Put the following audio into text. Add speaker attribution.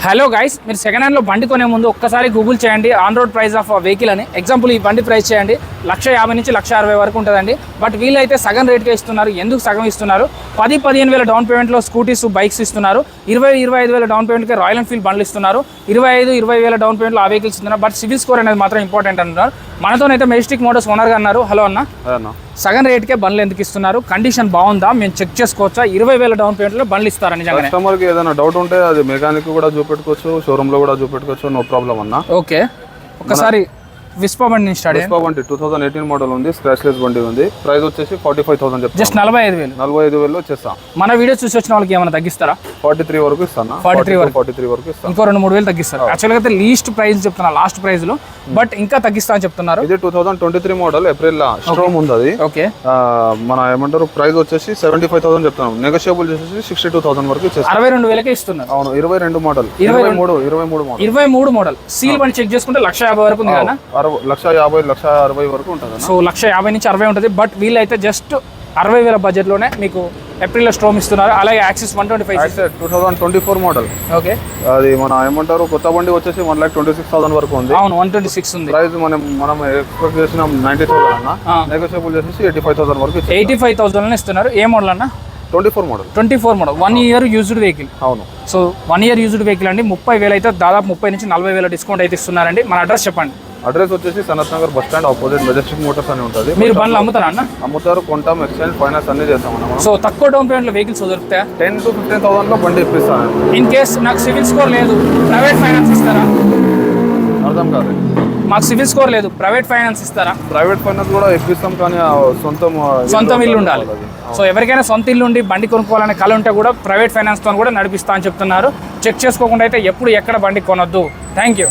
Speaker 1: Hello guys, మీరు second హ్యాండ్లో బండి కొనే ముందు ఒక్కసారి గూగుల్ చేయండి on road price of vehicle అని. ఎగ్జాంపుల్ ఈ బండి ప్రైస్ చేయండి 1,50,000 నుంచి 1,60,000 వరకు ఉంటుందండి. బట్ వీళ్ళైతే సగం రేట్గా ఇస్తున్నారు. ఎందుకు సగం ఇస్తున్నారు? 10-15 వేల డౌన్ పేమెంట్లో స్కూటీస్ బైక్స్ ఇస్తున్నారు. 20-25 వేల డౌన్ పేమెంట్కి రాయల్ ఎన్ఫీల్డ్ బండ్లు ఇస్తున్నారు. 25-20 వేల డౌన్ పేమెంట్లో ఆ వెహికల్స్ ఇస్తున్నారు. బట్ సివిల్ స్కోర్ అనేది మాత్రం ఇంపార్టెంట్ అంటున్నారు. మనతోనైతే మెజెస్టిక్ మోటార్స్ ఓనర్గా అన్నారు. హలో అన్న, సగం రేట్కే బండ్లు ఎందుకు ఇస్తున్నారు? కండిషన్ బాగుందా? మేము చెక్ చేసుకోవచ్చా? 20 వేల డౌన్ పేమెంట్లో బండ్లు ఇస్తారని నిజంగా.
Speaker 2: కస్టమర్కి ఏదైనా డౌట్ ఉంటే అది మెకానిక్ కూడా చూపెట్టుకోవచ్చు, షోరూమ్ లో కూడా చూపెట్టుకోవచ్చు, నో ప్రాబ్లం అన్న.
Speaker 1: ఓకే, ఒకసారి విస్పా బండి స్టార్ట్.
Speaker 2: విస్పా బండి 2018 మోడల్ ఉంది, స్క్రాచ్లెస్ బండి ఉంది. ప్రైస్ వచ్చేసి 45,000 చెప్తాను.
Speaker 1: జస్ట్ 45,000
Speaker 2: వచ్చేస్తా.
Speaker 1: మన వీడియో చూసి వచ్చిన వాళ్ళకి ఏమైనా తగ్గిస్తారా?
Speaker 2: 43 వరకు ఇస్తాను.
Speaker 1: 43
Speaker 2: వరకు ఇస్తాను.
Speaker 1: ఇంకో 2-3 వేలు తగ్గిస్తారు. యాక్చువల్గా అయితే లీస్ట్ ప్రైస్ చెప్తున్నా, లాస్ట్ ప్రైస్ లో, బట్ ఇంకా తగ్గిస్తా అని చెప్తున్నారు.
Speaker 2: ఇది 2023 మోడల్, ఏప్రిల్ స్ట్రోమ్ ఉంది అది.
Speaker 1: ఓకే,
Speaker 2: మన ఏమంటారు ప్రైస్ వచ్చేసి 75,000 చెప్తాను. నెగోషియబుల్ చేసేసి 62,000 వరకు
Speaker 1: 62,000 ఇస్తున్నారు.
Speaker 2: అవును, 22 మోడల్, 23
Speaker 1: మోడల్ సీల్ బండి చెక్ చేసుకుంటే 1,50,000 వరకు ఉంది కదా.
Speaker 2: 1,50,000 1,60,000 వరకు ఉంటుంది.
Speaker 1: సో 1,50,000 నుంచి 60 ఉంటుంది. బట్ వీళ్ళైతే జస్ట్ 60,000 బడ్జెట్ లోనే మీకు ఏప్రిల్ లో స్ట్రోమ్ ఇస్తున్నారు. అలాగే యాక్సిస్ 125
Speaker 2: 2024 మోడల్.
Speaker 1: ఓకే,
Speaker 2: అది మన ఏమంటారు కొత్త బండి వచ్చేసి 1,26,000 వరకు ఉంది.
Speaker 1: అవును, 126 ఉంది.
Speaker 2: ప్రైస్ మనం ఎక్స్పెక్ట్ చేసిన 90,000 అన్న. నెగోషియబుల్ చేసేసి 85,000 వరకు
Speaker 1: 85,000 ఇస్తున్నారు. ఏ మోడల్ అన్న?
Speaker 2: 24 మోడల్.
Speaker 1: 1 year used vehicle.
Speaker 2: అవును,
Speaker 1: సో 1 ఇయర్ యూజ్డ్ వెహికల్ అండి. 30,000 అయితే దాదాపు 30 నుంచి 40,000 డిస్కౌంట్ అయితే ఇస్తున్నారండి. మన అడ్రస్ చెప్పండి.
Speaker 2: అడ్రస్ వచ్చేసి Sanath Nagar bus stand opposite Majestic Motors అని ఉంటుంది.
Speaker 1: మీరు బండ్లు అమ్ముతారా అన్న?
Speaker 2: అమ్ముతారు, కొంటాం, ఎక్స్చేంజ్, ఫైనాన్స్ అన్ని చేస్తాం మనం.
Speaker 1: సో తక్కువ డౌన్ పేమెంట్ లో వెహికల్స్ దొరుకుతాయా?
Speaker 2: 10,000 to 15,000 లో బండి ఇప్పిస్తాను.
Speaker 1: ఇన్ కేస్ నాకు సివిల్ స్కోర్ లేదు, ప్రైవేట్ ఫైనాన్స్ ఇస్తారా?
Speaker 2: అర్థం కాదు.
Speaker 1: మాకు సివిల్ స్కోర్ లేదు, ప్రైవేట్ ఫైనాన్స్ ఇస్తారా?
Speaker 2: ప్రైవేట్ ఫైనాన్స్ కూడా ఇప్పిస్తాం, కానీ
Speaker 1: సొంతం ఇల్లు ఉండాలి. సో ఎవరికైనా సొంత ఇల్లు ఉండి బండి కొనుక్కోవాలనే కళ ఉంటే కూడా ప్రైవేట్ ఫైనాన్స్ తో కూడా నడిపిస్తా అని చెప్తున్నారు. చెక్ చేసుకోకుండా అయితే ఎప్పుడు ఎక్కడ బండి కొనొద్దు. Thank you.